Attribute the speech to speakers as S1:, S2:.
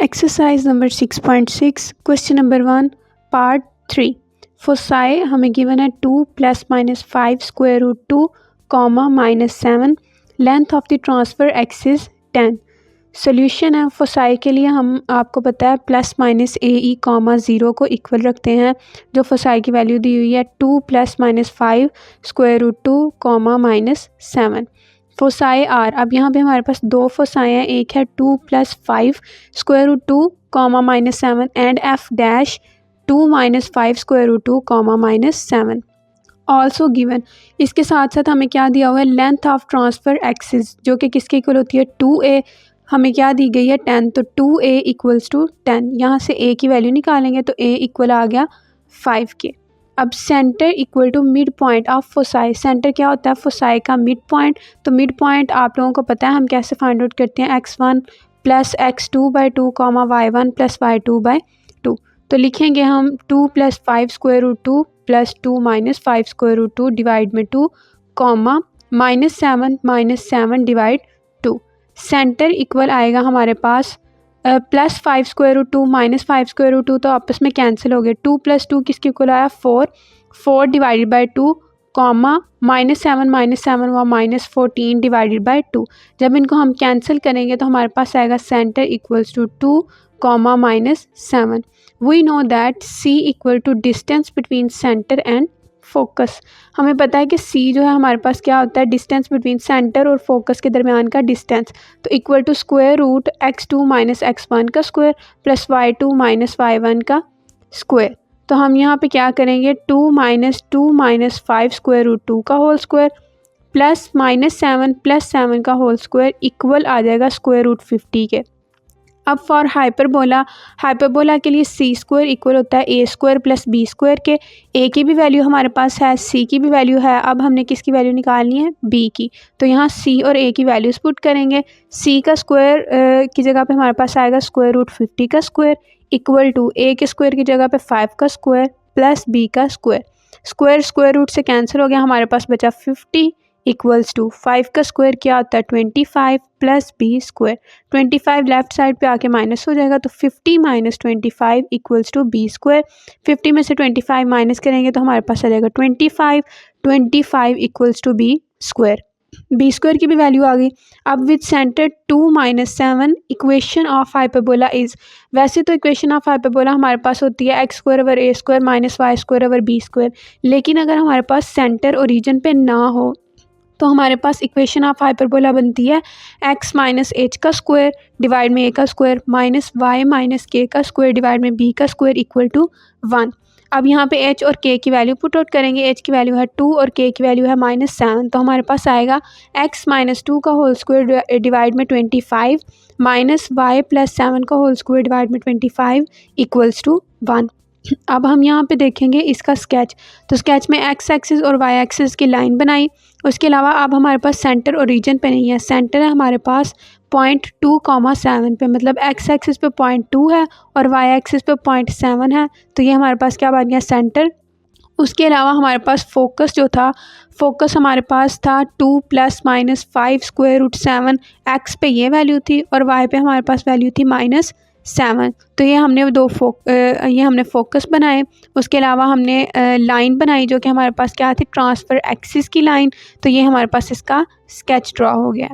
S1: Exercise number 6.6 question number 1 part 3 foci हमें given है 2 + -5 square root 2 comma -7 length of the transfer axis 10। Solution है foci के लिए हम आपको पता है +-AE, 0 को इक्वल रखते हैं। जो फोसाई की वैल्यू दी हुई है 2 + -5 square root 2 comma -7 foci are. अब यहाँ पे हमारे पास दो फोसाई हैं, एक है 2 + 5 square root 2 comma -7 and F dash 2 - 5 square root 2 comma -7 also given. इसके साथ साथ हमें क्या दिया हुआ है, लेंथ ऑफ ट्रांसफर एक्सिस जो कि किसके इक्वल होती है 2a। हमें क्या दी गई है 10, तो 2a इक्वल्स टू 10। यहाँ से a की वैल्यू निकालेंगे तो a इक्वल आ गया 5 के। अब centre equal to mid point of foci. Centre क्या होता है फोसाई का मिड पॉइंट। तो मिड पॉइंट आप लोगों को पता है हम कैसे फाइंड आउट करते हैं, x1 + x2/2 comma y1 + y2/2। तो लिखेंगे हम 2 + 5 square root 2 + 2 - 5 square root 2 divide में 2 कॉमा -7 डिवाइड 2। सेंटर इक्वल आएगा हमारे पास +5 स्क्वायर रूट 2 -5 स्क्वायर रूट 2 तो आपस में कैंसिल हो गए। 2 + 2 किसके इक्वल आया 4 डिवाइडेड बाई 2 कॉमा -7 हुआ -14 डिवाइडेड बाई 2। जब इनको हम कैंसिल करेंगे तो हमारे पास आएगा centre equals to 2 comma -7। We know that C equal to distance between centre and focus. हमें पता है कि C जो है हमारे पास क्या होता है, डिस्टेंस बिटवीन सेंटर और फोकस के दरमियान का डिस्टेंस। तो equal to square root x2 - x1 का स्क्वायर प्लस y2 - y1 का स्क्वायर। तो हम यहाँ पे क्या करेंगे 2 - 5 स्क्वायर रूट 2 का होल स्क्वायर प्लस -7 + 7 का होल स्क्वायर इक्वल आ जाएगा स्क्वायर रूट 50 के। अब फॉर हाइपरबोला के लिए सी स्क्वायर इक्वल होता है a स्क्वायर + b स्क्वायर के। a की भी वैल्यू हमारे पास है, c की भी वैल्यू है। अब हमने किसकी वैल्यू निकालनी है b की। तो यहाँ c और a की वैल्यूज पुट करेंगे। c का स्क्वायर की जगह पे हमारे पास आएगा स्क्वायर रूट 50 का स्क्वायर इक्वल टू a के स्क्वायर की जगह पे 5 का स्क्वायर प्लस b का स्क्वायर। स्क्वायर रूट से कैंसिल हो गया, हमारे पास बचा 50 इक्वल्स टू 5 का स्क्वायर क्या होता है 25 plus b square. 25 left side पे आके माइनस हो जाएगा तो 50 - 25 इक्वल्स टू b स्क्वायर। 50 में से 25 माइनस करेंगे तो हमारे पास आ जाएगा 25 equals to b square. b square की भी वैल्यू आ गई। अब with centre 2 - 7 equation of hyperbola is. वैसे तो इक्वेशन ऑफ हाइपरबोला हमारे पास होती है x square over a square - y square over b square. लेकिन अगर हमारे पास सेंटर ओरिजिन पे ना हो तो हमारे पास इक्वेशन ऑफ हाइपरबोला बनती है x - h का स्क्वायर डिवाइड में a का स्क्वायर -y - k का स्क्वायर डिवाइड में b का स्क्वायर इक्वल टू 1। अब यहाँ पे h और k की वैल्यू पुट आउट करेंगे। h की वैल्यू है 2 और k की वैल्यू है -7। तो हमारे पास आएगा x - 2 का होल स्क्वायर डिवाइड में 25 -y + 7 का होल स्क्वायर डिवाइड में 25 इक्वल्स टू 1। अब हम यहाँ पे देखेंगे इसका स्केच। तो स्केच में x एक्सिस और y एक्सिस की लाइन बनाई। उसके अलावा अब हमारे पास सेंटर और रीजन पे नहीं है, सेंटर है हमारे पास पॉइंट 2,7 पे, मतलब x एक्सिस पे 0.2 है और y एक्सिस पे 0.7 है। तो ये हमारे पास क्या बन गया सेंटर। उसके अलावा हमारे पास फोकस जो था, फोकस हमारे पास था 2 + -5 स्क्वायर रूट 7। x पे ये वैल्यू थी और y पे हमारे पास वैल्यू थी -7। तो ये हमने फोकस बनाए। उसके अलावा हमने लाइन बनाई जो कि हमारे पास क्या थी ट्रांसफ़र एक्सिस की लाइन। तो ये हमारे पास इसका स्केच ड्रॉ हो गया।